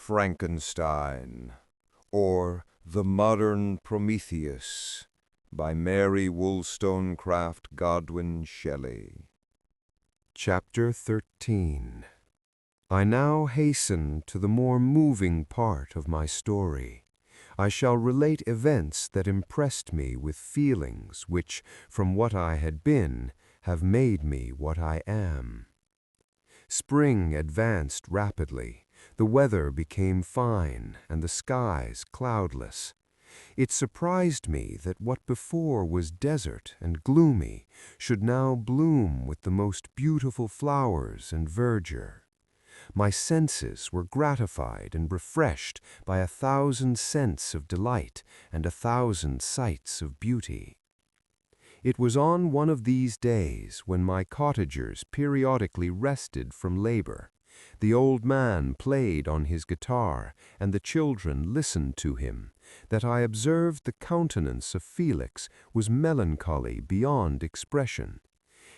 Frankenstein, or The Modern Prometheus by Mary Wollstonecraft Godwin Shelley. Chapter 13. I now hasten to the more moving part of my story. I shall relate events that impressed me with feelings which, from what I had been, have made me what I am. Spring advanced rapidly. The weather became fine, and the skies cloudless. It surprised me that what before was desert and gloomy should now bloom with the most beautiful flowers and verdure. My senses were gratified and refreshed by 1,000 scents of delight and 1,000 sights of beauty. It was on one of these days, when my cottagers periodically rested from labor, the old man played on his guitar, and the children listened to him, that I observed the countenance of Felix was melancholy beyond expression.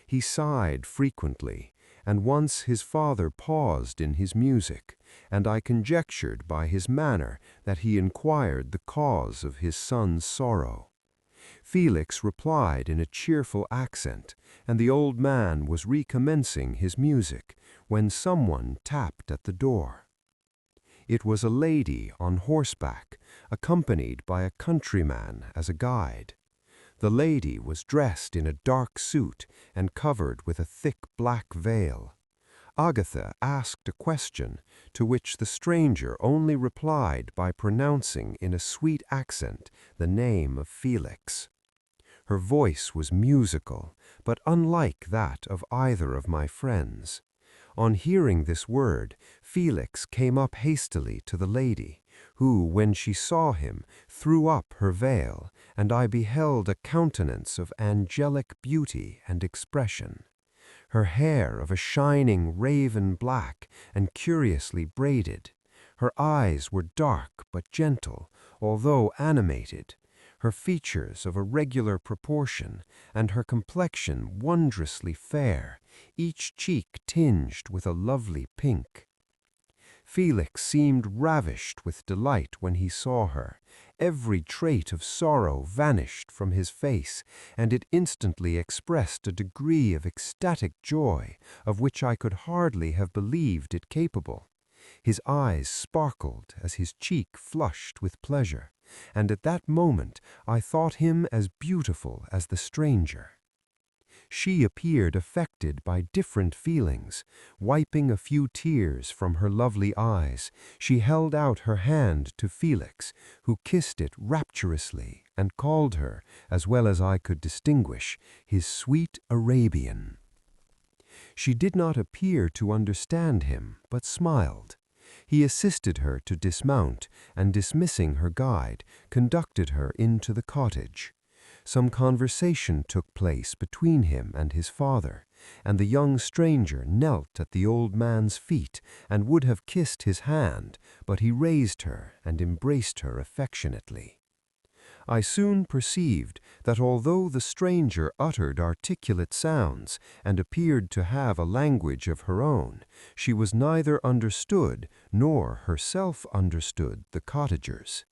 He sighed frequently, and once his father paused in his music, and I conjectured by his manner that he inquired the cause of his son's sorrow. Felix replied in a cheerful accent, and the old man was recommencing his music, when someone tapped at the door. It was a lady on horseback, accompanied by a countryman as a guide. The lady was dressed in a dark suit and covered with a thick black veil. Agatha asked a question, to which the stranger only replied by pronouncing in a sweet accent the name of Felix. Her voice was musical, but unlike that of either of my friends. On hearing this word, Felix came up hastily to the lady, who, when she saw him, threw up her veil, and I beheld a countenance of angelic beauty and expression. Her hair of a shining raven black and curiously braided. Her eyes were dark but gentle, although animated. Her features of a regular proportion, and her complexion wondrously fair, each cheek tinged with a lovely pink. Felix seemed ravished with delight when he saw her. Every trait of sorrow vanished from his face, and it instantly expressed a degree of ecstatic joy of which I could hardly have believed it capable. His eyes sparkled as his cheek flushed with pleasure, and at that moment I thought him as beautiful as the stranger. She appeared affected by different feelings. Wiping a few tears from her lovely eyes, she held out her hand to Felix, who kissed it rapturously and called her, as well as I could distinguish, his sweet Arabian. She did not appear to understand him, but smiled. He assisted her to dismount, and dismissing her guide, conducted her into the cottage. Some conversation took place between him and his father, and the young stranger knelt at the old man's feet and would have kissed his hand, but he raised her and embraced her affectionately. I soon perceived that although the stranger uttered articulate sounds and appeared to have a language of her own, she was neither understood nor herself understood the cottagers.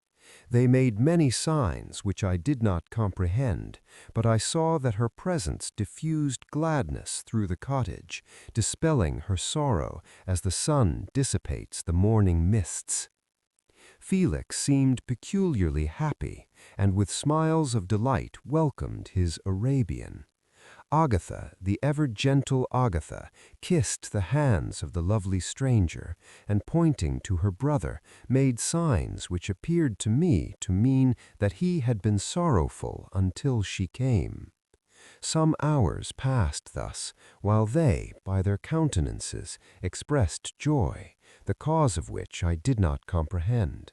They made many signs which I did not comprehend, but I saw that her presence diffused gladness through the cottage, dispelling her sorrow as the sun dissipates the morning mists. Felix seemed peculiarly happy, and with smiles of delight welcomed his Arabian. Agatha, the ever-gentle Agatha, kissed the hands of the lovely stranger, and pointing to her brother, made signs which appeared to me to mean that he had been sorrowful until she came. Some hours passed thus, while they, by their countenances, expressed joy, the cause of which I did not comprehend.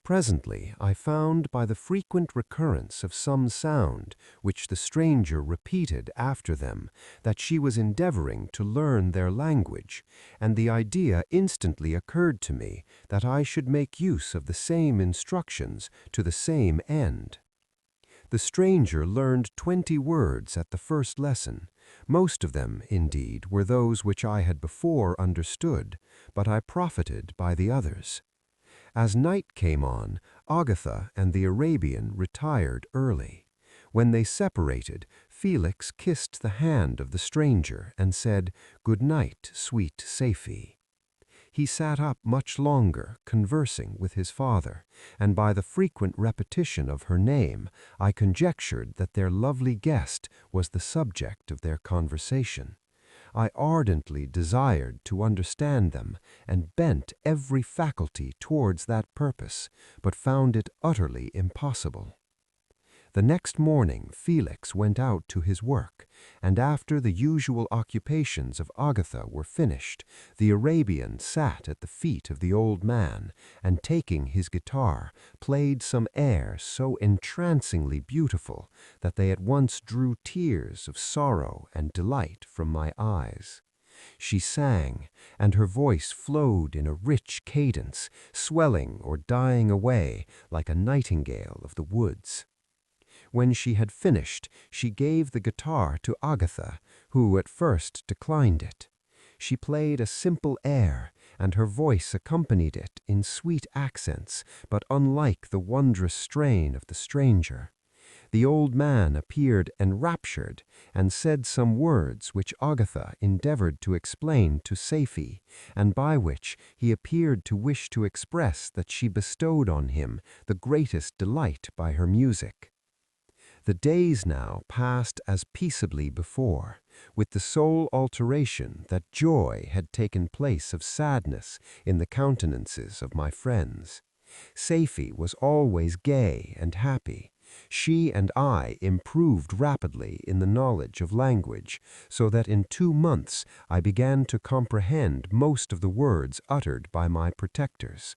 Presently I found by the frequent recurrence of some sound, which the stranger repeated after them, that she was endeavoring to learn their language, and the idea instantly occurred to me that I should make use of the same instructions to the same end. The stranger learned 20 words at the first lesson. Most of them, indeed, were those which I had before understood, but I profited by the others. As night came on, Agatha and the Arabian retired early. When they separated, Felix kissed the hand of the stranger and said, "Good night, sweet Safie." He sat up much longer, conversing with his father, and by the frequent repetition of her name, I conjectured that their lovely guest was the subject of their conversation. I ardently desired to understand them, and bent every faculty towards that purpose, but found it utterly impossible. The next morning Felix went out to his work, and after the usual occupations of Agatha were finished, the Arabian sat at the feet of the old man, and taking his guitar, played some air so entrancingly beautiful that they at once drew tears of sorrow and delight from my eyes. She sang, and her voice flowed in a rich cadence, swelling or dying away like a nightingale of the woods. When she had finished, she gave the guitar to Agatha, who at first declined it. She played a simple air, and her voice accompanied it in sweet accents, but unlike the wondrous strain of the stranger. The old man appeared enraptured, and said some words which Agatha endeavored to explain to Safie, and by which he appeared to wish to express that she bestowed on him the greatest delight by her music. The days now passed as peaceably before, with the sole alteration that joy had taken place of sadness in the countenances of my friends. Safie was always gay and happy. She and I improved rapidly in the knowledge of language, so that in 2 months I began to comprehend most of the words uttered by my protectors.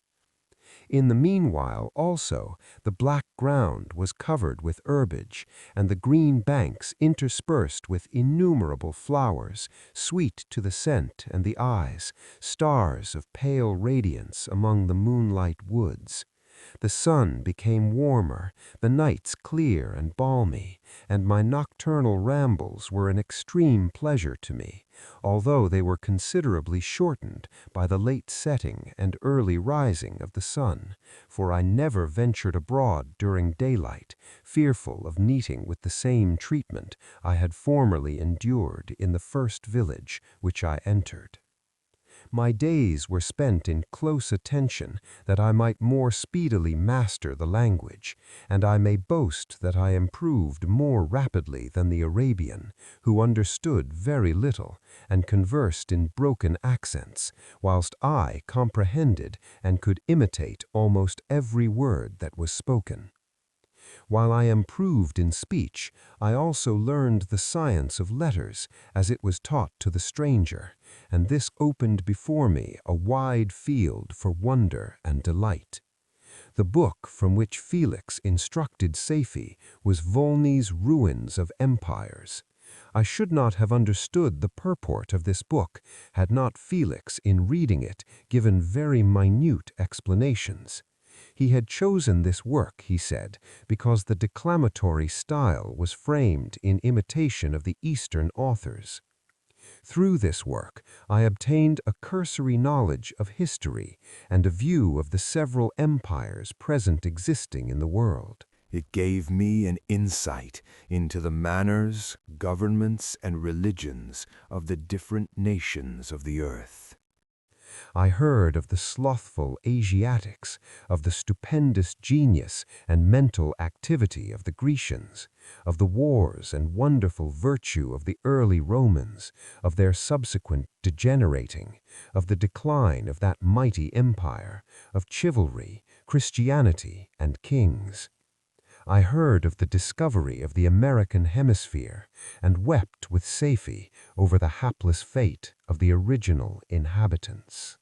In the meanwhile, also, the black ground was covered with herbage, and the green banks interspersed with innumerable flowers, sweet to the scent and the eyes, stars of pale radiance among the moonlight woods. The sun became warmer, the nights clear and balmy, and my nocturnal rambles were an extreme pleasure to me, although they were considerably shortened by the late setting and early rising of the sun, for I never ventured abroad during daylight, fearful of meeting with the same treatment I had formerly endured in the first village which I entered. My days were spent in close attention that I might more speedily master the language, and I may boast that I improved more rapidly than the Arabian, who understood very little and conversed in broken accents, whilst I comprehended and could imitate almost every word that was spoken. While I improved in speech, I also learned the science of letters as it was taught to the stranger, and this opened before me a wide field for wonder and delight. The book from which Felix instructed Safie was Volney's Ruins of Empires. I should not have understood the purport of this book had not Felix, in reading it, given very minute explanations. He had chosen this work, he said, because the declamatory style was framed in imitation of the Eastern authors. Through this work, I obtained a cursory knowledge of history and a view of the several empires present existing in the world. It gave me an insight into the manners, governments, and religions of the different nations of the earth. I heard of the slothful Asiatics, of the stupendous genius and mental activity of the Grecians, of the wars and wonderful virtue of the early Romans, of their subsequent degenerating, of the decline of that mighty empire, of chivalry, Christianity, and kings. I heard of the discovery of the American hemisphere, and wept with Safie over the hapless fate of the original inhabitants.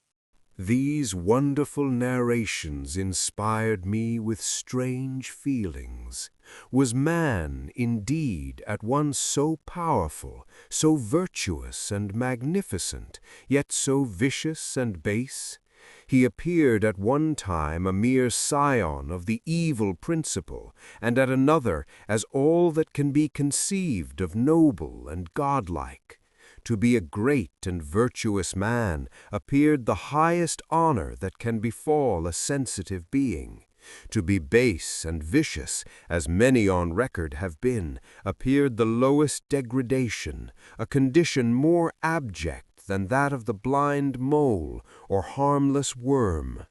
These wonderful narrations inspired me with strange feelings. Was man, indeed, at once so powerful, so virtuous and magnificent, yet so vicious and base? He appeared at one time a mere scion of the evil principle, and at another as all that can be conceived of noble and godlike. To be a great and virtuous man appeared the highest honor that can befall a sensitive being. To be base and vicious, as many on record have been, appeared the lowest degradation, a condition more abject than that of the blind mole or harmless worm.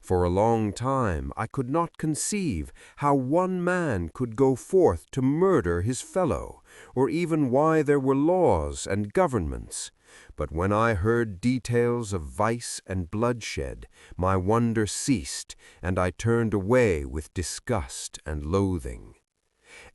For a long time I could not conceive how one man could go forth to murder his fellow, or even why there were laws and governments. But when I heard details of vice and bloodshed, my wonder ceased, and I turned away with disgust and loathing.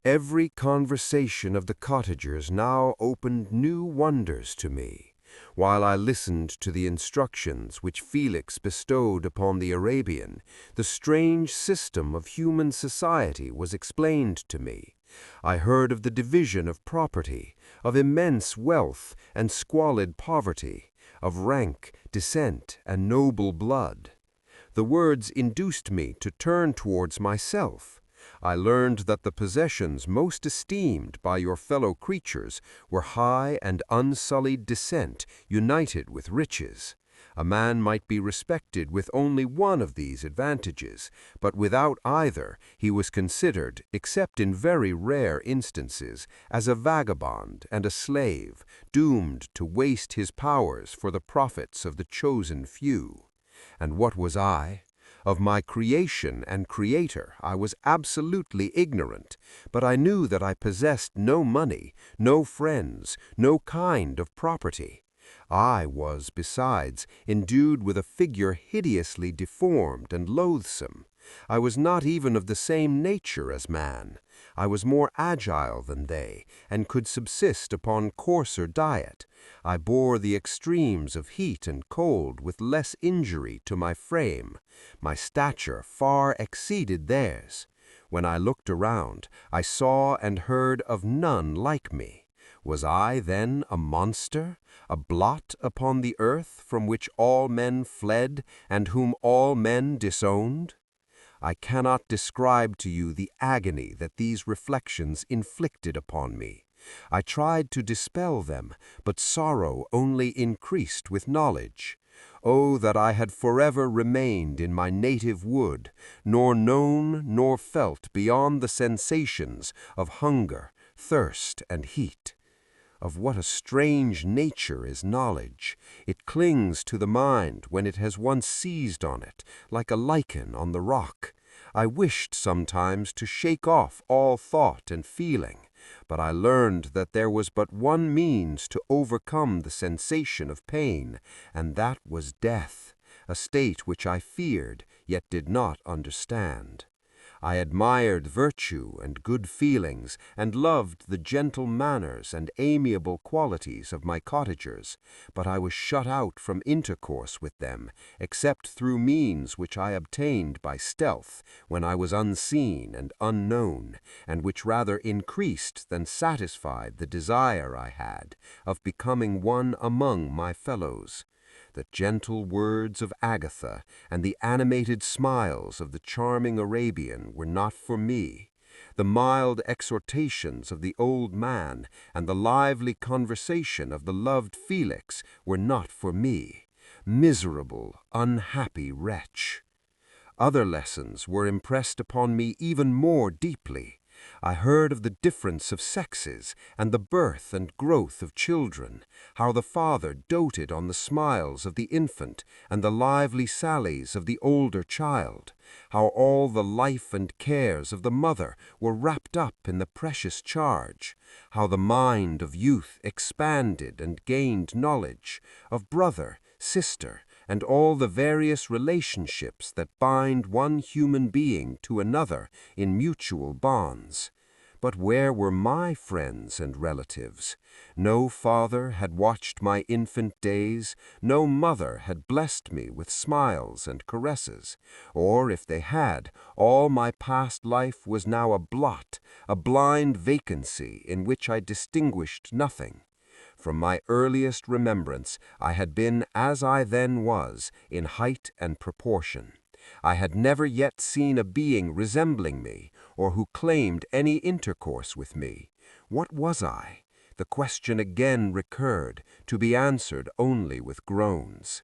Every conversation of the cottagers now opened new wonders to me. While I listened to the instructions which Felix bestowed upon the Arabian, the strange system of human society was explained to me. I heard of the division of property, of immense wealth and squalid poverty, of rank, descent, and noble blood. The words induced me to turn towards myself. I learned that the possessions most esteemed by your fellow creatures were high and unsullied descent united with riches. A man might be respected with only one of these advantages, but without either he was considered, except in very rare instances, as a vagabond and a slave, doomed to waste his powers for the profits of the chosen few. And what was I? Of my creation and creator I was absolutely ignorant, but I knew that I possessed no money, no friends, no kind of property. I was, besides, endued with a figure hideously deformed and loathsome. I was not even of the same nature as man. I was more agile than they, and could subsist upon coarser diet. I bore the extremes of heat and cold with less injury to my frame. My stature far exceeded theirs. When I looked around, I saw and heard of none like me. Was I, then, a monster, a blot upon the earth from which all men fled and whom all men disowned? I cannot describe to you the agony that these reflections inflicted upon me. I tried to dispel them, but sorrow only increased with knowledge. Oh, that I had forever remained in my native wood, nor known nor felt beyond the sensations of hunger, thirst, and heat. Of what a strange nature is knowledge! It clings to the mind when it has once seized on it, like a lichen on the rock. I wished sometimes to shake off all thought and feeling, but I learned that there was but one means to overcome the sensation of pain, and that was death, a state which I feared, yet did not understand. I admired virtue and good feelings, and loved the gentle manners and amiable qualities of my cottagers, but I was shut out from intercourse with them, except through means which I obtained by stealth, when I was unseen and unknown, and which rather increased than satisfied the desire I had of becoming one among my fellows. The gentle words of Agatha and the animated smiles of the charming Arabian were not for me. The mild exhortations of the old man and the lively conversation of the loved Felix were not for me. Miserable, unhappy wretch! Other lessons were impressed upon me even more deeply. I heard of the difference of sexes and the birth and growth of children, how the father doted on the smiles of the infant and the lively sallies of the older child, how all the life and cares of the mother were wrapped up in the precious charge, how the mind of youth expanded and gained knowledge of brother, sister, and all the various relationships that bind one human being to another in mutual bonds. But where were my friends and relatives? No father had watched my infant days, no mother had blessed me with smiles and caresses, or if they had, all my past life was now a blot, a blind vacancy in which I distinguished nothing. From my earliest remembrance, I had been as I then was, in height and proportion. I had never yet seen a being resembling me, or who claimed any intercourse with me. What was I? The question again recurred, to be answered only with groans.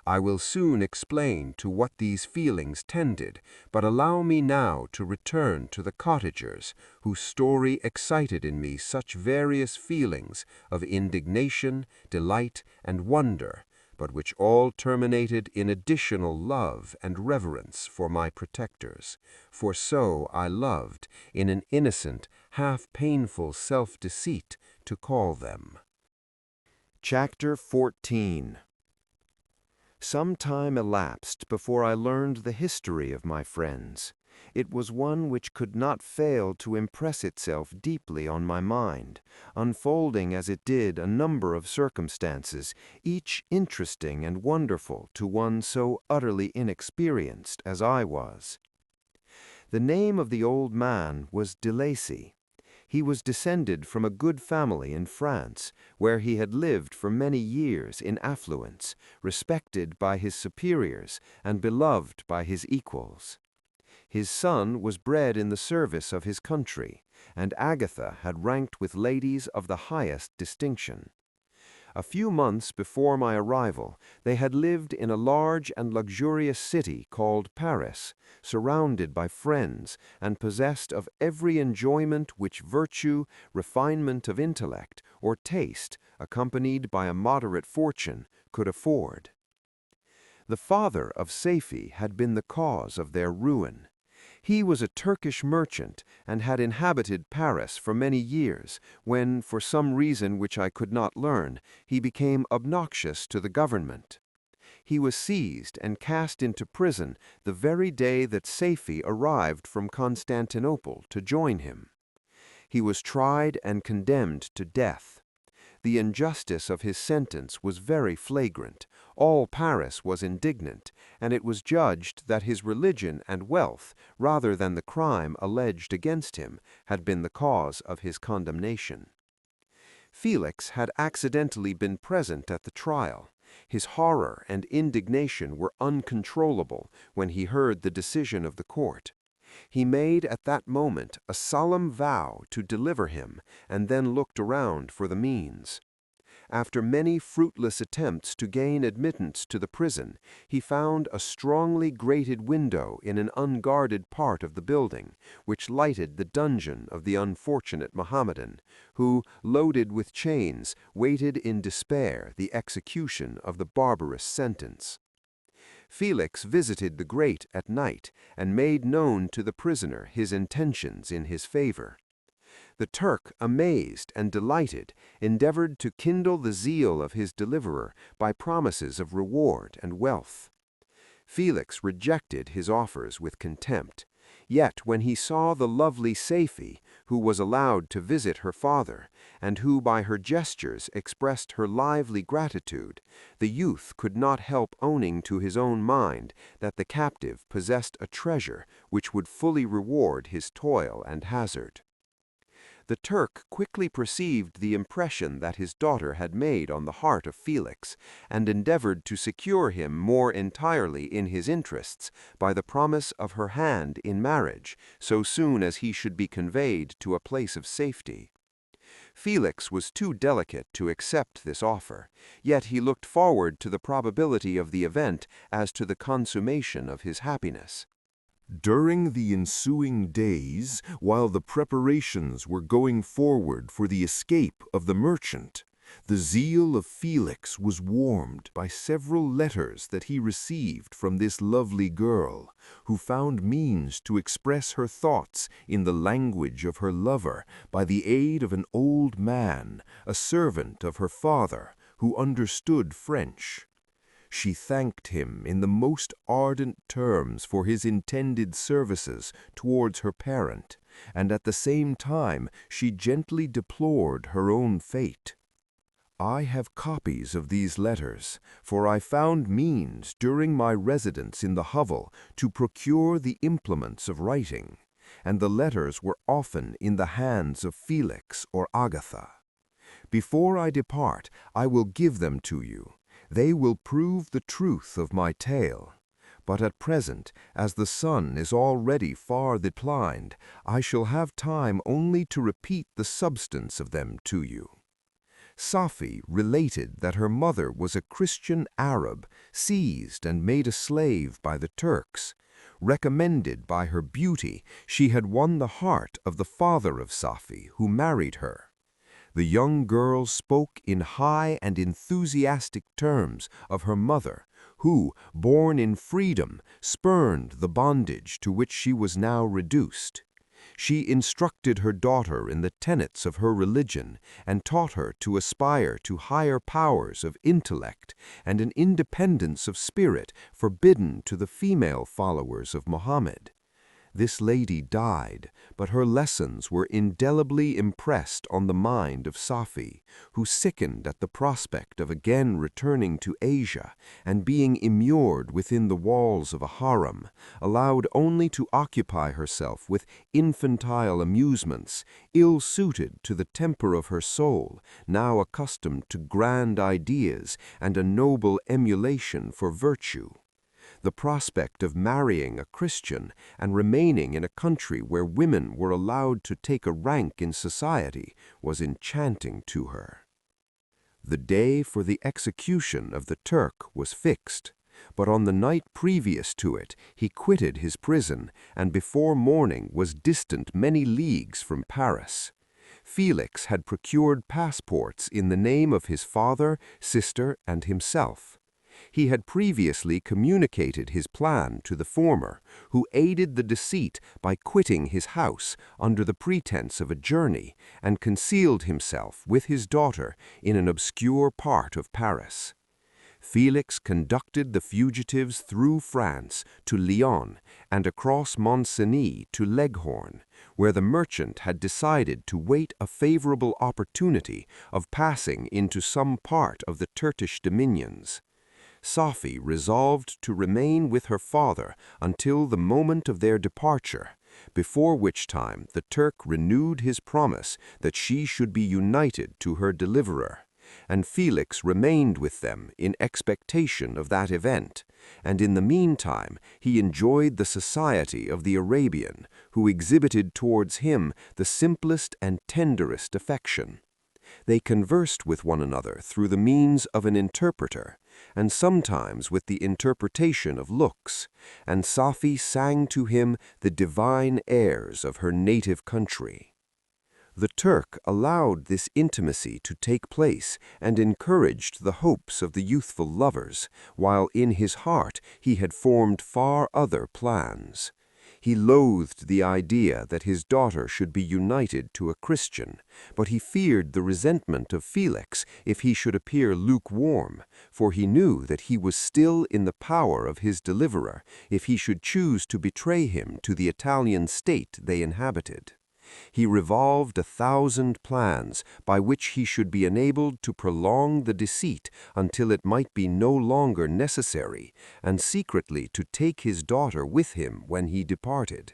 I will soon explain to what these feelings tended, but allow me now to return to the cottagers, whose story excited in me such various feelings of indignation, delight, and wonder, but which all terminated in additional love and reverence for my protectors, for so I loved, in an innocent, half-painful self-deceit, to call them. Chapter 14. Some time elapsed before I learned the history of my friends. It was one which could not fail to impress itself deeply on my mind, unfolding as it did a number of circumstances, each interesting and wonderful to one so utterly inexperienced as I was. The name of the old man was de Lacy. He was descended from a good family in France, where he had lived for many years in affluence, respected by his superiors and beloved by his equals. His son was bred in the service of his country, and Agatha had ranked with ladies of the highest distinction. A few months before my arrival, they had lived in a large and luxurious city called Paris, surrounded by friends and possessed of every enjoyment which virtue, refinement of intellect, or taste, accompanied by a moderate fortune, could afford. The father of Safie had been the cause of their ruin. He was a Turkish merchant and had inhabited Paris for many years, when, for some reason which I could not learn, he became obnoxious to the government. He was seized and cast into prison the very day that Safie arrived from Constantinople to join him. He was tried and condemned to death. The injustice of his sentence was very flagrant. All Paris was indignant, and it was judged that his religion and wealth, rather than the crime alleged against him, had been the cause of his condemnation. Felix had accidentally been present at the trial. His horror and indignation were uncontrollable when he heard the decision of the court. He made at that moment a solemn vow to deliver him, and then looked around for the means. After many fruitless attempts to gain admittance to the prison, he found a strongly grated window in an unguarded part of the building, which lighted the dungeon of the unfortunate Mohammedan, who, loaded with chains, waited in despair the execution of the barbarous sentence. Felix visited the grate at night and made known to the prisoner his intentions in his favor. The Turk, amazed and delighted, endeavored to kindle the zeal of his deliverer by promises of reward and wealth. Felix rejected his offers with contempt. Yet when he saw the lovely Safie, who was allowed to visit her father, and who by her gestures expressed her lively gratitude, the youth could not help owning to his own mind that the captive possessed a treasure which would fully reward his toil and hazard. The Turk quickly perceived the impression that his daughter had made on the heart of Felix, and endeavored to secure him more entirely in his interests by the promise of her hand in marriage, so soon as he should be conveyed to a place of safety. Felix was too delicate to accept this offer, yet he looked forward to the probability of the event as to the consummation of his happiness. During the ensuing days, while the preparations were going forward for the escape of the merchant, the zeal of Felix was warmed by several letters that he received from this lovely girl, who found means to express her thoughts in the language of her lover by the aid of an old man, a servant of her father, who understood French. She thanked him in the most ardent terms for his intended services towards her parent, and at the same time she gently deplored her own fate. I have copies of these letters, for I found means during my residence in the hovel to procure the implements of writing, and the letters were often in the hands of Felix or Agatha. Before I depart, I will give them to you. They will prove the truth of my tale. But at present, as the sun is already far declined, I shall have time only to repeat the substance of them to you. Safi related that her mother was a Christian Arab seized and made a slave by the Turks. Recommended by her beauty, she had won the heart of the father of Safi, who married her. The young girl spoke in high and enthusiastic terms of her mother, who, born in freedom, spurned the bondage to which she was now reduced. She instructed her daughter in the tenets of her religion and taught her to aspire to higher powers of intellect and an independence of spirit forbidden to the female followers of Muhammad. This lady died, but her lessons were indelibly impressed on the mind of Safi, who sickened at the prospect of again returning to Asia and being immured within the walls of a harem, allowed only to occupy herself with infantile amusements, ill-suited to the temper of her soul, now accustomed to grand ideas and a noble emulation for virtue. The prospect of marrying a Christian and remaining in a country where women were allowed to take a rank in society was enchanting to her. The day for the execution of the Turk was fixed, but on the night previous to it he quitted his prison and before morning was distant many leagues from Paris. Felix had procured passports in the name of his father, sister, and himself. He had previously communicated his plan to the former, who aided the deceit by quitting his house under the pretense of a journey and concealed himself with his daughter in an obscure part of Paris. Felix conducted the fugitives through France to Lyon and across Mont-Cenis to Leghorn, where the merchant had decided to wait a favorable opportunity of passing into some part of the Turkish dominions. Safi resolved to remain with her father until the moment of their departure, before which time the Turk renewed his promise that she should be united to her deliverer, and Felix remained with them in expectation of that event, and in the meantime he enjoyed the society of the Arabian, who exhibited towards him the simplest and tenderest affection. They conversed with one another through the means of an interpreter, and sometimes with the interpretation of looks, and Safi sang to him the divine airs of her native country. The Turk allowed this intimacy to take place and encouraged the hopes of the youthful lovers, while in his heart he had formed far other plans. He loathed the idea that his daughter should be united to a Christian, but he feared the resentment of Felix if he should appear lukewarm, for he knew that he was still in the power of his deliverer if he should choose to betray him to the Italian state they inhabited. He revolved 1,000 plans by which he should be enabled to prolong the deceit until it might be no longer necessary, and secretly to take his daughter with him when he departed.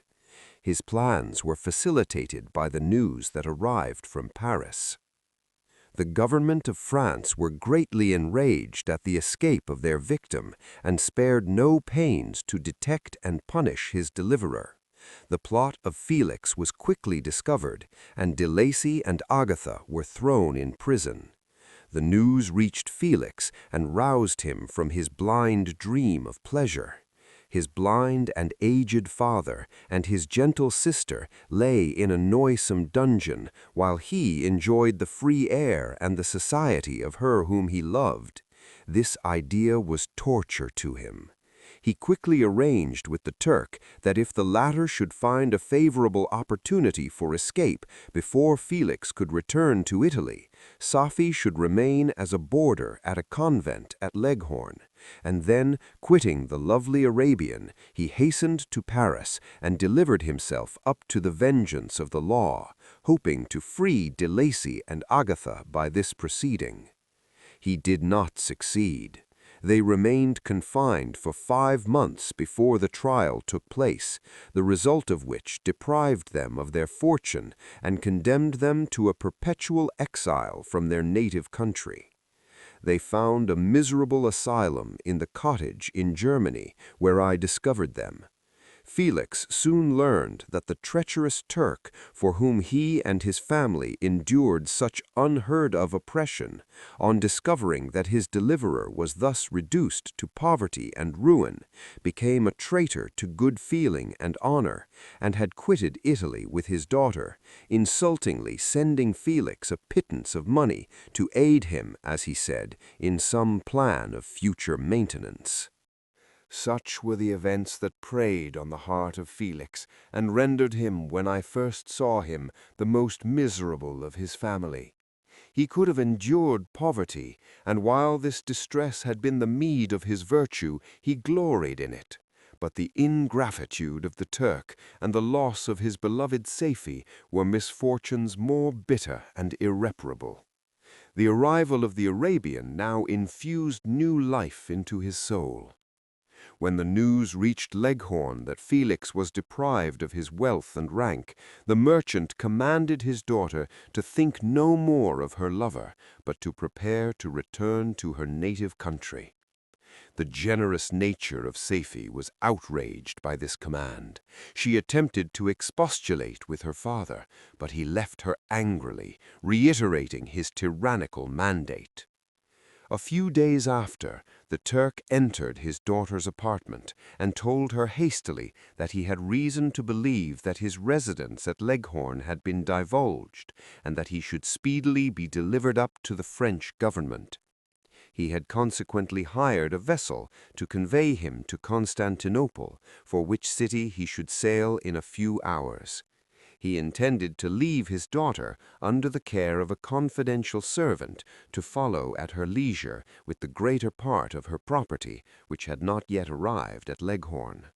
His plans were facilitated by the news that arrived from Paris. The government of France were greatly enraged at the escape of their victim and spared no pains to detect and punish his deliverer. The plot of Felix was quickly discovered, and De Lacy and Agatha were thrown in prison. The news reached Felix and roused him from his blind dream of pleasure. His blind and aged father and his gentle sister lay in a noisome dungeon, while he enjoyed the free air and the society of her whom he loved. This idea was torture to him. He quickly arranged with the Turk that if the latter should find a favorable opportunity for escape before Felix could return to Italy, Safi should remain as a boarder at a convent at Leghorn, and then, quitting the lovely Arabian, he hastened to Paris and delivered himself up to the vengeance of the law, hoping to free De Lacy and Agatha by this proceeding. He did not succeed. They remained confined for 5 months before the trial took place, the result of which deprived them of their fortune and condemned them to a perpetual exile from their native country. They found a miserable asylum in the cottage in Germany where I discovered them. Felix soon learned that the treacherous Turk, for whom he and his family endured such unheard-of oppression, on discovering that his deliverer was thus reduced to poverty and ruin, became a traitor to good feeling and honor, and had quitted Italy with his daughter, insultingly sending Felix a pittance of money to aid him, as he said, in some plan of future maintenance. Such were the events that preyed on the heart of Felix, and rendered him, when I first saw him, the most miserable of his family. He could have endured poverty, and while this distress had been the meed of his virtue, he gloried in it. But the ingratitude of the Turk and the loss of his beloved Safie were misfortunes more bitter and irreparable. The arrival of the Arabian now infused new life into his soul. When the news reached Leghorn that Felix was deprived of his wealth and rank, the merchant commanded his daughter to think no more of her lover, but to prepare to return to her native country. The generous nature of Safie was outraged by this command. She attempted to expostulate with her father, but he left her angrily, reiterating his tyrannical mandate. A few days after, the Turk entered his daughter's apartment and told her hastily that he had reason to believe that his residence at Leghorn had been divulged, and that he should speedily be delivered up to the French government. He had consequently hired a vessel to convey him to Constantinople, for which city he should sail in a few hours. He intended to leave his daughter under the care of a confidential servant to follow at her leisure with the greater part of her property, which had not yet arrived at Leghorn.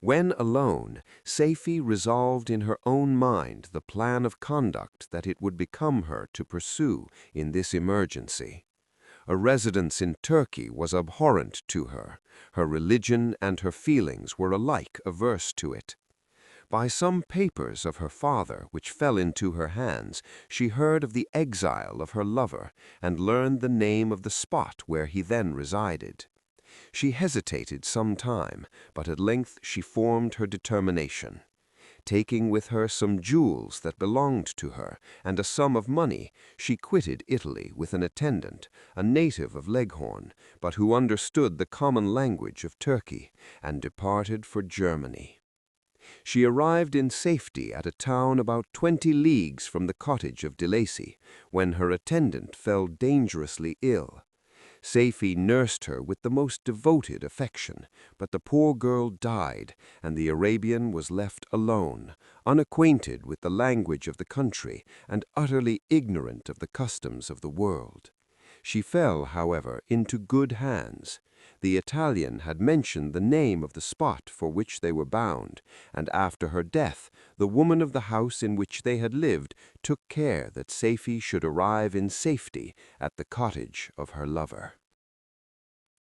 When alone, Safie resolved in her own mind the plan of conduct that it would become her to pursue in this emergency. A residence in Turkey was abhorrent to her. Her religion and her feelings were alike averse to it. By some papers of her father which fell into her hands, she heard of the exile of her lover and learned the name of the spot where he then resided. She hesitated some time, but at length she formed her determination. Taking with her some jewels that belonged to her and a sum of money, she quitted Italy with an attendant, a native of Leghorn, but who understood the common language of Turkey, and departed for Germany. She arrived in safety at a town about 20 leagues from the cottage of De Lacy, when her attendant fell dangerously ill. Safie nursed her with the most devoted affection, but the poor girl died, and the Arabian was left alone, unacquainted with the language of the country and utterly ignorant of the customs of the world. She fell, however, into good hands. The Italian had mentioned the name of the spot for which they were bound, and after her death, the woman of the house in which they had lived took care that Safie should arrive in safety at the cottage of her lover.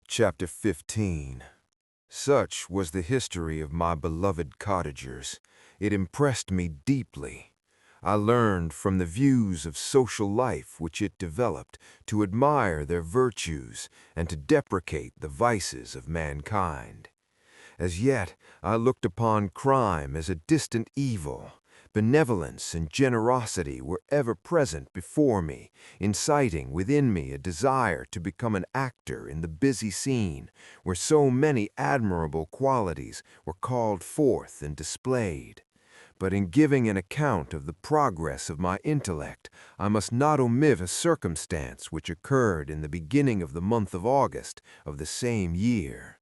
Chapter 15. Such was the history of my beloved cottagers. It impressed me deeply. I learned from the views of social life which it developed to admire their virtues and to deprecate the vices of mankind. As yet, I looked upon crime as a distant evil. Benevolence and generosity were ever present before me, inciting within me a desire to become an actor in the busy scene, where so many admirable qualities were called forth and displayed. But in giving an account of the progress of my intellect, I must not omit a circumstance which occurred in the beginning of the month of August of the same year.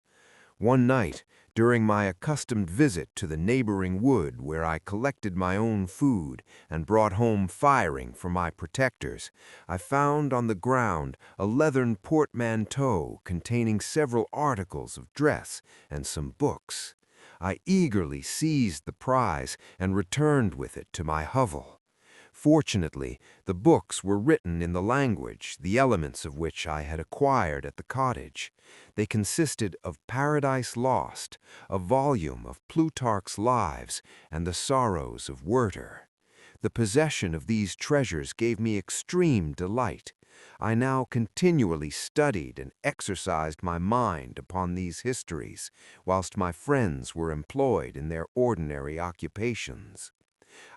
One night, during my accustomed visit to the neighboring wood where I collected my own food and brought home firing for my protectors, I found on the ground a leathern portmanteau containing several articles of dress and some books. I eagerly seized the prize and returned with it to my hovel. Fortunately, the books were written in the language, the elements of which I had acquired at the cottage. They consisted of Paradise Lost, a volume of Plutarch's Lives, and the Sorrows of Werter. The possession of these treasures gave me extreme delight. I now continually studied and exercised my mind upon these histories, whilst my friends were employed in their ordinary occupations.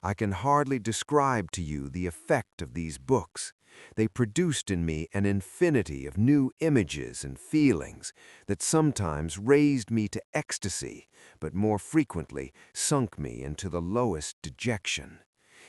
I can hardly describe to you the effect of these books. They produced in me an infinity of new images and feelings that sometimes raised me to ecstasy, but more frequently sunk me into the lowest dejection.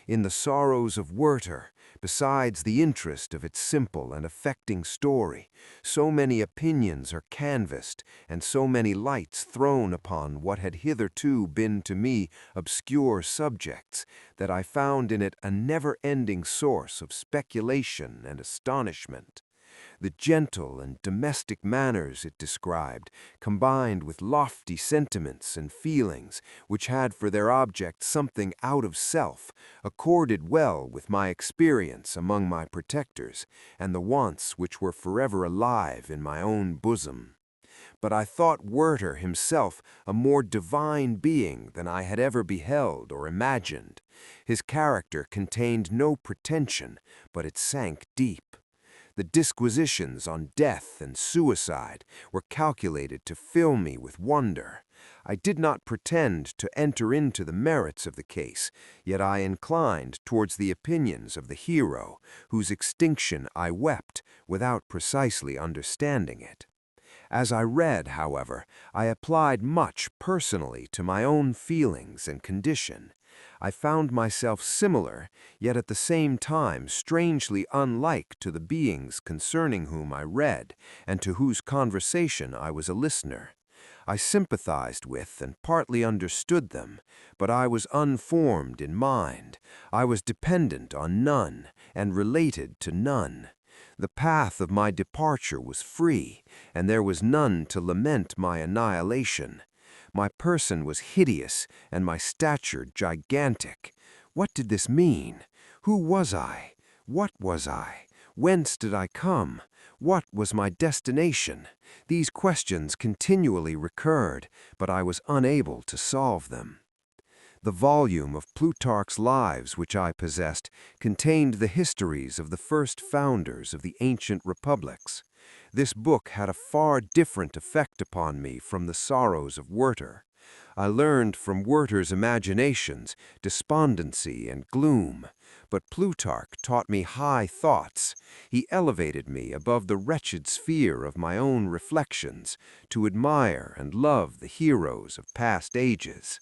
In the sorrows of Werther, besides the interest of its simple and affecting story, so many opinions are canvassed and so many lights thrown upon what had hitherto been to me obscure subjects, that I found in it a never-ending source of speculation and astonishment. The gentle and domestic manners it described, combined with lofty sentiments and feelings which had for their object something out of self, accorded well with my experience among my protectors, and the wants which were forever alive in my own bosom. But I thought Werther himself a more divine being than I had ever beheld or imagined. His character contained no pretension, but it sank deep. The disquisitions on death and suicide were calculated to fill me with wonder. I did not pretend to enter into the merits of the case, yet I inclined towards the opinions of the hero, whose extinction I wept without precisely understanding it. As I read, however, I applied much personally to my own feelings and condition. I found myself similar, yet at the same time strangely unlike to the beings concerning whom I read, and to whose conversation I was a listener. I sympathized with and partly understood them, but I was unformed in mind. I was dependent on none, and related to none. The path of my departure was free, and there was none to lament my annihilation. My person was hideous, and my stature gigantic. What did this mean? Who was I? What was I? Whence did I come? What was my destination? These questions continually recurred, but I was unable to solve them. The volume of Plutarch's Lives which I possessed contained the histories of the first founders of the ancient republics. This book had a far different effect upon me from the sorrows of Werther. I learned from Werther's imaginations despondency and gloom, but Plutarch taught me high thoughts. He elevated me above the wretched sphere of my own reflections to admire and love the heroes of past ages.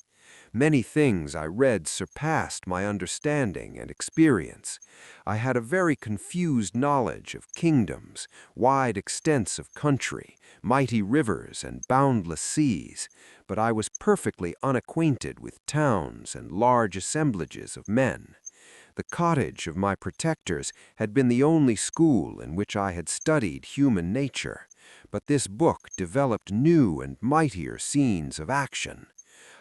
Many things I read surpassed my understanding and experience. I had a very confused knowledge of kingdoms, wide extents of country, mighty rivers and boundless seas, but I was perfectly unacquainted with towns and large assemblages of men. The cottage of my protectors had been the only school in which I had studied human nature, but this book developed new and mightier scenes of action.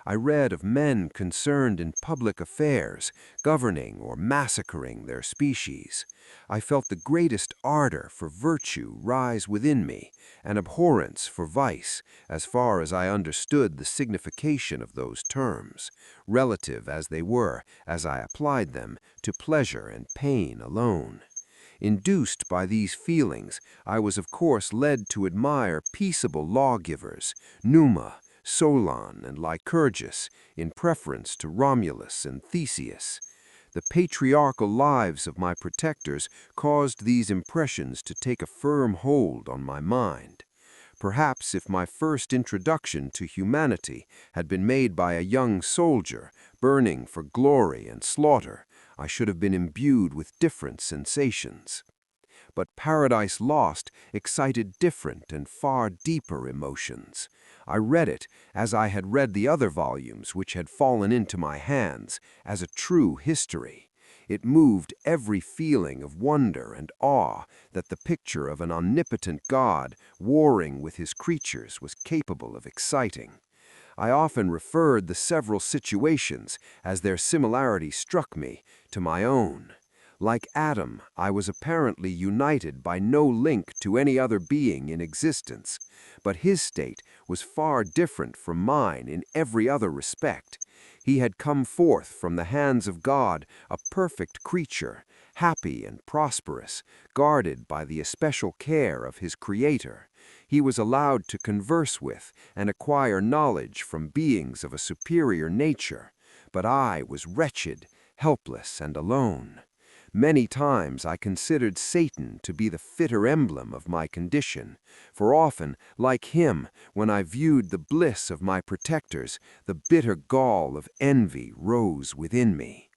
I read of men concerned in public affairs, governing or massacring their species. I felt the greatest ardor for virtue rise within me, and abhorrence for vice, as far as I understood the signification of those terms, relative as they were, as I applied them, to pleasure and pain alone. Induced by these feelings, I was of course led to admire peaceable lawgivers, Numa, Solon, and Lycurgus, in preference to Romulus and Theseus. The patriarchal lives of my protectors caused these impressions to take a firm hold on my mind. Perhaps if my first introduction to humanity had been made by a young soldier, burning for glory and slaughter, I should have been imbued with different sensations. But Paradise Lost excited different and far deeper emotions. I read it, as I had read the other volumes which had fallen into my hands, as a true history. It moved every feeling of wonder and awe that the picture of an omnipotent God warring with his creatures was capable of exciting. I often referred the several situations, as their similarity struck me, to my own. Like Adam, I was apparently united by no link to any other being in existence, but his state was far different from mine in every other respect. He had come forth from the hands of God, a perfect creature, happy and prosperous, guarded by the especial care of his Creator. He was allowed to converse with and acquire knowledge from beings of a superior nature, but I was wretched, helpless, and alone. Many times I considered Satan to be the fitter emblem of my condition, for often, like him, when I viewed the bliss of my protectors, the bitter gall of envy rose within me.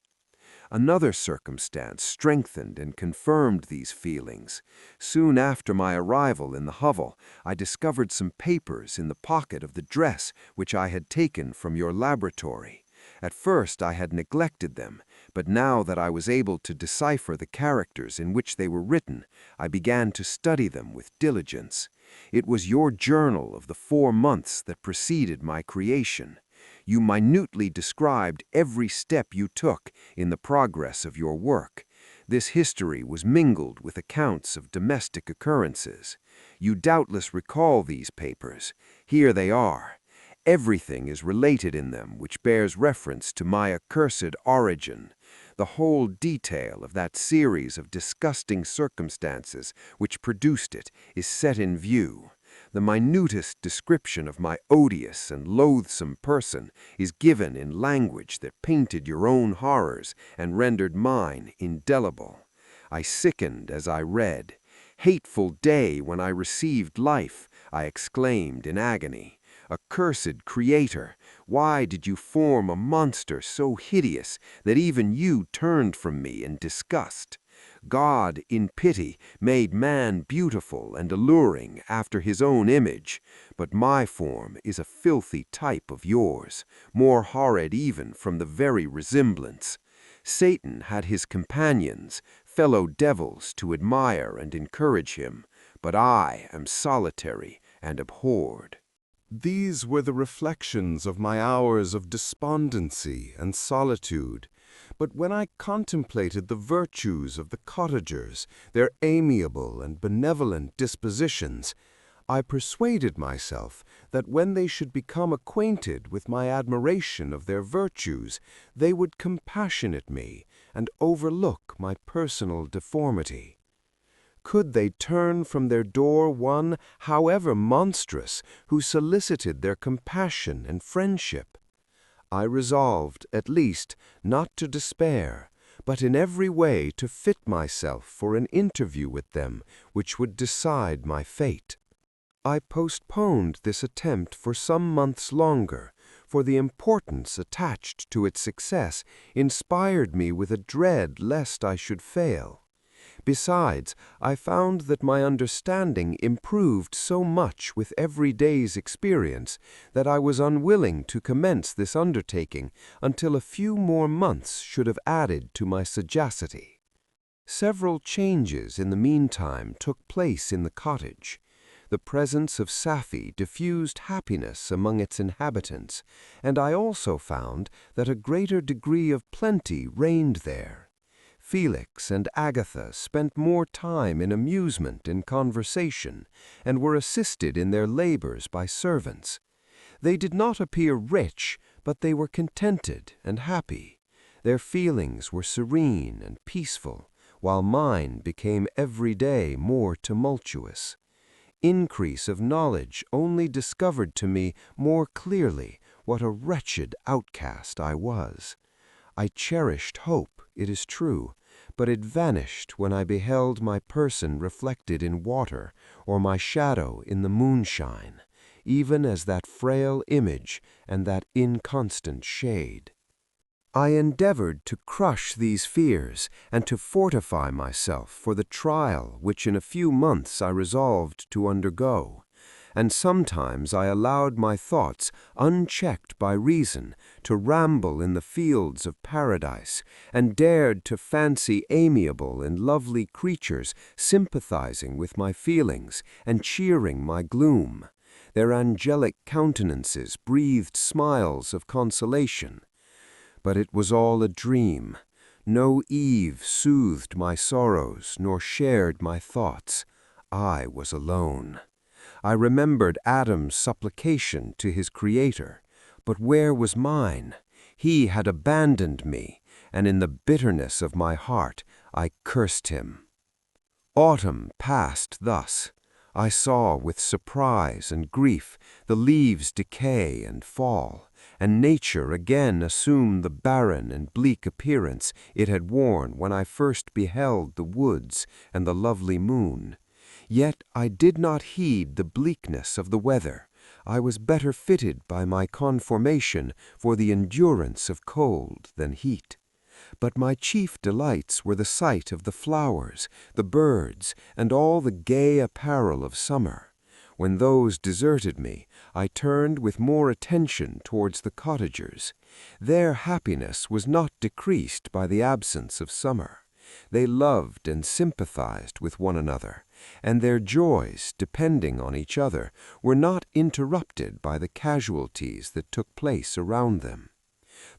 Another circumstance strengthened and confirmed these feelings. Soon after my arrival in the hovel, I discovered some papers in the pocket of the dress which I had taken from your laboratory. At first I had neglected them, but now that I was able to decipher the characters in which they were written, I began to study them with diligence. It was your journal of the 4 months that preceded my creation. You minutely described every step you took in the progress of your work. This history was mingled with accounts of domestic occurrences. You doubtless recall these papers. Here they are. Everything is related in them which bears reference to my accursed origin. The whole detail of that series of disgusting circumstances which produced it is set in view. The minutest description of my odious and loathsome person is given in language that painted your own horrors and rendered mine indelible. I sickened as I read. "Hateful day when I received life," I exclaimed in agony. "Accursed Creator, why did you form a monster so hideous that even you turned from me in disgust? God, in pity, made man beautiful and alluring after his own image, but my form is a filthy type of yours, more horrid even from the very resemblance. Satan had his companions, fellow devils, to admire and encourage him, but I am solitary and abhorred." These were the reflections of my hours of despondency and solitude. But when I contemplated the virtues of the cottagers, their amiable and benevolent dispositions, I persuaded myself that when they should become acquainted with my admiration of their virtues, they would compassionate me and overlook my personal deformity. Could they turn from their door one, however monstrous, who solicited their compassion and friendship? I resolved, at least, not to despair, but in every way to fit myself for an interview with them which would decide my fate. I postponed this attempt for some months longer, for the importance attached to its success inspired me with a dread lest I should fail. Besides, I found that my understanding improved so much with every day's experience that I was unwilling to commence this undertaking until a few more months should have added to my sagacity. Several changes in the meantime took place in the cottage. The presence of Safie diffused happiness among its inhabitants, and I also found that a greater degree of plenty reigned there. Felix and Agatha spent more time in amusement and conversation, and were assisted in their labors by servants. They did not appear rich, but they were contented and happy. Their feelings were serene and peaceful, while mine became every day more tumultuous. Increase of knowledge only discovered to me more clearly what a wretched outcast I was. I cherished hope, it is true, but it vanished when I beheld my person reflected in water, or my shadow in the moonshine, even as that frail image and that inconstant shade. I endeavored to crush these fears and to fortify myself for the trial which in a few months I resolved to undergo. And sometimes I allowed my thoughts, unchecked by reason, to ramble in the fields of paradise, and dared to fancy amiable and lovely creatures sympathizing with my feelings and cheering my gloom. Their angelic countenances breathed smiles of consolation. But it was all a dream. No Eve soothed my sorrows nor shared my thoughts. I was alone. I remembered Adam's supplication to his Creator, but where was mine? He had abandoned me, and in the bitterness of my heart I cursed him. Autumn passed thus. I saw with surprise and grief the leaves decay and fall, and nature again assume the barren and bleak appearance it had worn when I first beheld the woods and the lovely moon. Yet I did not heed the bleakness of the weather. I was better fitted by my conformation for the endurance of cold than heat. But my chief delights were the sight of the flowers, the birds, and all the gay apparel of summer. When those deserted me, I turned with more attention towards the cottagers. Their happiness was not decreased by the absence of summer. They loved and sympathized with one another, and their joys, depending on each other, were not interrupted by the casualties that took place around them.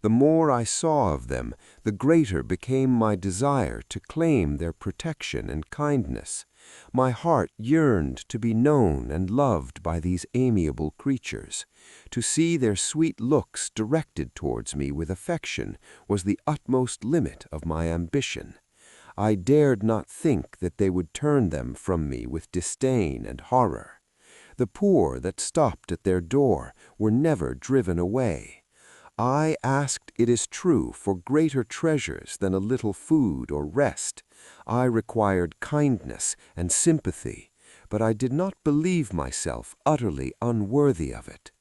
The more I saw of them, the greater became my desire to claim their protection and kindness. My heart yearned to be known and loved by these amiable creatures. To see their sweet looks directed towards me with affection was the utmost limit of my ambition. I dared not think that they would turn them from me with disdain and horror. The poor that stopped at their door were never driven away. I asked, it is true, for greater treasures than a little food or rest. I required kindness and sympathy, but I did not believe myself utterly unworthy of it.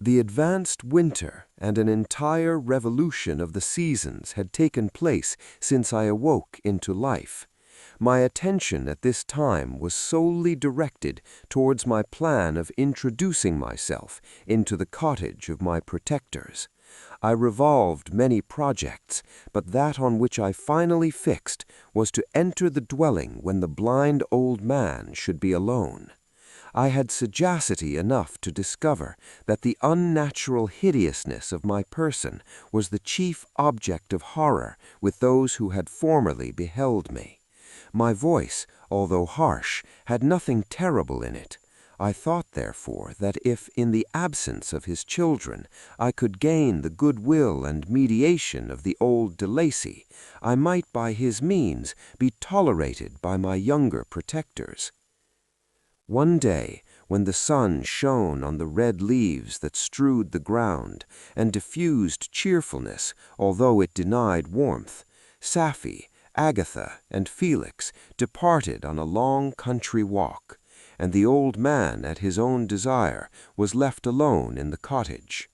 The advanced winter and an entire revolution of the seasons had taken place since I awoke into life. My attention at this time was solely directed towards my plan of introducing myself into the cottage of my protectors. I revolved many projects, but that on which I finally fixed was to enter the dwelling when the blind old man should be alone. I had sagacity enough to discover that the unnatural hideousness of my person was the chief object of horror with those who had formerly beheld me. My voice, although harsh, had nothing terrible in it. I thought, therefore, that if, in the absence of his children, I could gain the goodwill and mediation of the old de Lacy, I might by his means be tolerated by my younger protectors. One day, when the sun shone on the red leaves that strewed the ground and diffused cheerfulness, although it denied warmth, Safie, Agatha, and Felix departed on a long country walk, and the old man, at his own desire, was left alone in the cottage.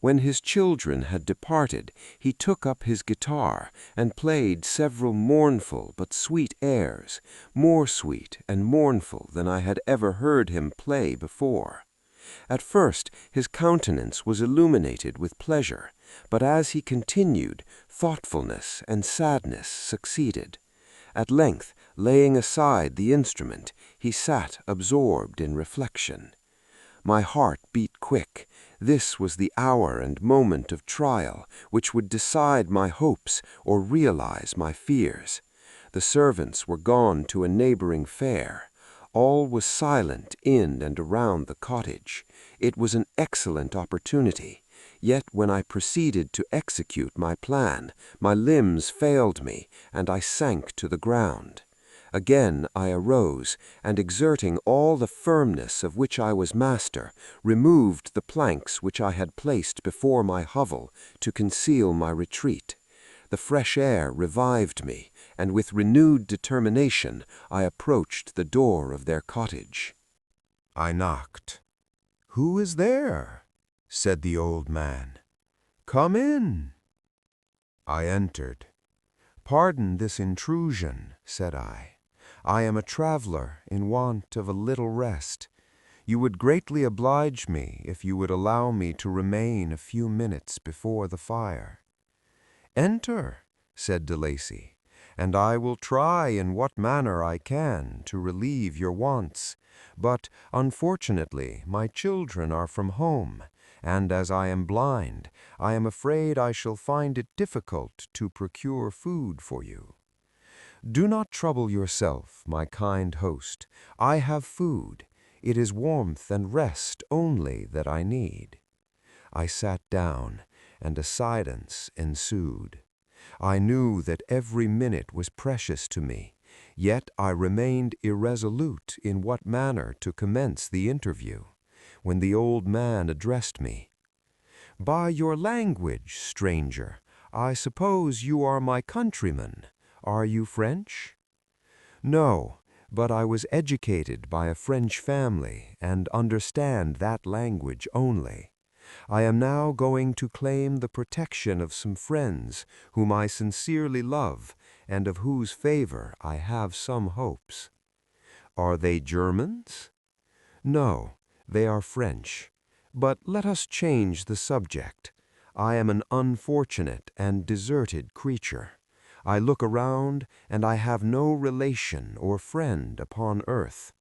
When his children had departed, he took up his guitar and played several mournful but sweet airs, more sweet and mournful than I had ever heard him play before. At first his countenance was illuminated with pleasure, but as he continued, thoughtfulness and sadness succeeded. At length, laying aside the instrument, he sat absorbed in reflection. My heart beat quick. This was the hour and moment of trial which would decide my hopes or realize my fears. The servants were gone to a neighboring fair. All was silent in and around the cottage. It was an excellent opportunity. Yet when I proceeded to execute my plan, my limbs failed me, and I sank to the ground. Again I arose, and exerting all the firmness of which I was master, removed the planks which I had placed before my hovel to conceal my retreat. The fresh air revived me, and with renewed determination I approached the door of their cottage. I knocked. "Who is there?" said the old man. "Come in." I entered. "Pardon this intrusion," said I. "I am a traveler in want of a little rest. You would greatly oblige me if you would allow me to remain a few minutes before the fire." "Enter," said de Lacy, "and I will try in what manner I can to relieve your wants. But, unfortunately, my children are from home, and as I am blind, I am afraid I shall find it difficult to procure food for you. Do not trouble yourself, my kind host. I have food. It is warmth and rest only that I need." I sat down, and a silence ensued. I knew that every minute was precious to me, yet I remained irresolute in what manner to commence the interview, when the old man addressed me. "By your language, stranger, I suppose you are my countryman. Are you French?" "No, but I was educated by a French family and understand that language only. I am now going to claim the protection of some friends whom I sincerely love and of whose favor I have some hopes." "Are they Germans?" "No, they are French. But let us change the subject. I am an unfortunate and deserted creature. I look around, and I have no relation or friend upon earth.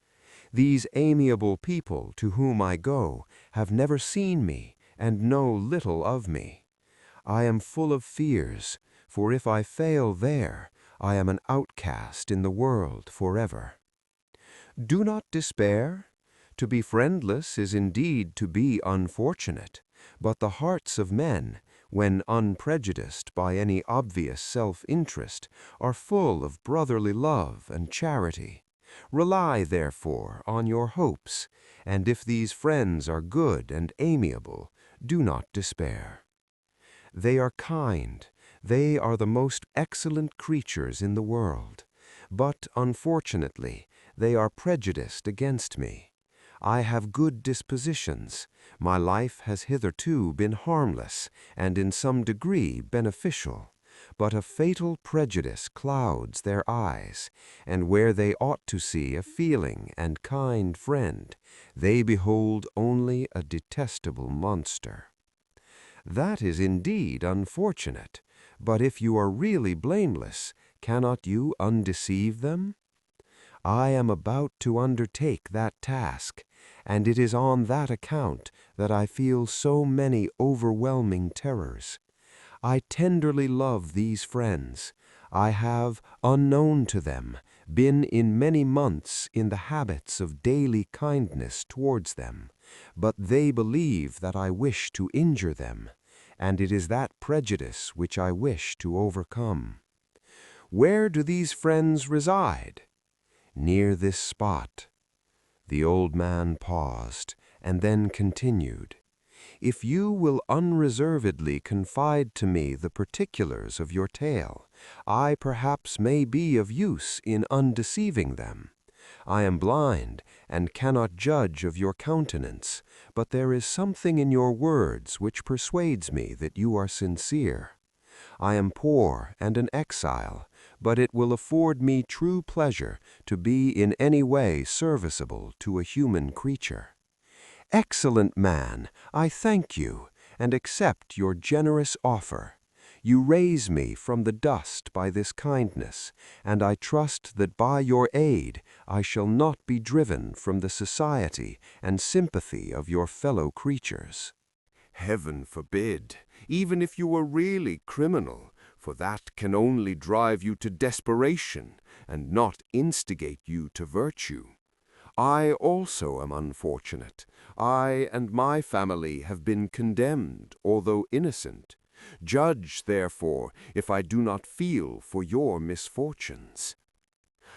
These amiable people to whom I go have never seen me and know little of me. I am full of fears, for if I fail there, I am an outcast in the world forever." "Do not despair. To be friendless is indeed to be unfortunate, but the hearts of men, when unprejudiced by any obvious self-interest, are full of brotherly love and charity. Rely, therefore, on your hopes, and if these friends are good and amiable, do not despair. They are kind, they are the most excellent creatures in the world, but unfortunately they are prejudiced against me. I have good dispositions. My life has hitherto been harmless and in some degree beneficial, but a fatal prejudice clouds their eyes, and where they ought to see a feeling and kind friend, they behold only a detestable monster." "That is indeed unfortunate, but if you are really blameless, cannot you undeceive them?" "I am about to undertake that task, and it is on that account that I feel so many overwhelming terrors. I tenderly love these friends. I have, unknown to them, been in many months in the habits of daily kindness towards them, but they believe that I wish to injure them, and it is that prejudice which I wish to overcome." "Where do these friends reside?" "Near this spot." The old man paused, and then continued, "If you will unreservedly confide to me the particulars of your tale, I perhaps may be of use in undeceiving them. I am blind, and cannot judge of your countenance, but there is something in your words which persuades me that you are sincere. I am poor and an exile, but it will afford me true pleasure to be in any way serviceable to a human creature." "Excellent man, I thank you, and accept your generous offer. You raise me from the dust by this kindness, and I trust that by your aid I shall not be driven from the society and sympathy of your fellow creatures." "Heaven forbid, even if you were really criminal, for that can only drive you to desperation and not instigate you to virtue. I also am unfortunate. I and my family have been condemned, although innocent. Judge, therefore, if I do not feel for your misfortunes.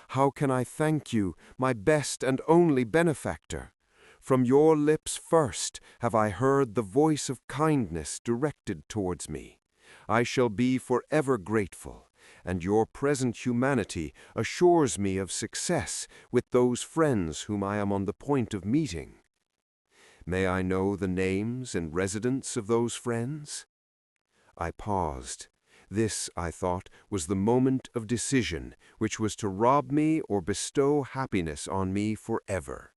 How can I thank you, my best and only benefactor? From your lips first have I heard the voice of kindness directed towards me. I shall be forever grateful, and your present humanity assures me of success with those friends whom I am on the point of meeting. May I know the names and residence of those friends?" I paused. This, I thought, was the moment of decision, which was to rob me or bestow happiness on me forever.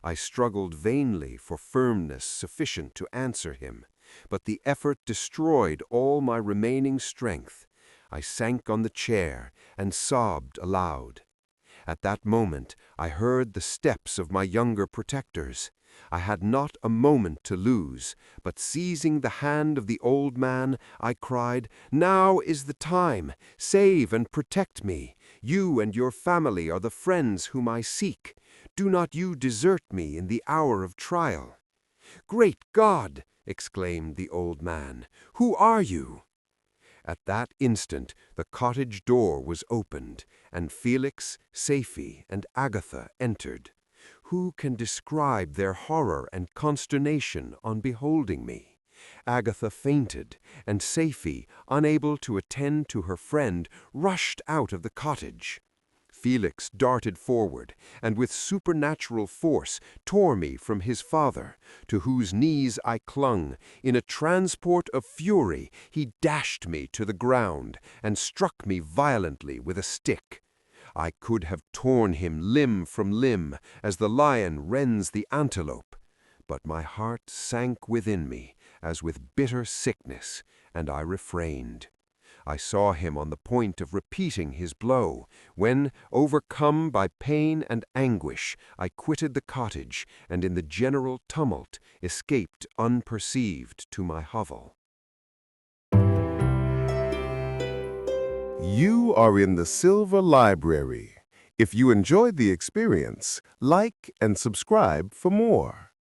I struggled vainly for firmness sufficient to answer him, but the effort destroyed all my remaining strength. I sank on the chair and sobbed aloud. At that moment I heard the steps of my younger protectors. I had not a moment to lose, but seizing the hand of the old man, I cried, "Now is the time! Save and protect me! You and your family are the friends whom I seek. Do not you desert me in the hour of trial." "Great God!" exclaimed the old man. "Who are you?" At that instant the cottage door was opened, and Felix, Safie, and Agatha entered. Who can describe their horror and consternation on beholding me? Agatha fainted, and Safie, unable to attend to her friend, rushed out of the cottage. Felix darted forward, and with supernatural force tore me from his father, to whose knees I clung. In a transport of fury, he dashed me to the ground, and struck me violently with a stick. I could have torn him limb from limb, as the lion rends the antelope. But my heart sank within me, as with bitter sickness, and I refrained. I saw him on the point of repeating his blow, when, overcome by pain and anguish, I quitted the cottage, and in the general tumult escaped unperceived to my hovel. You are in the Silver Library. If you enjoyed the experience, like and subscribe for more.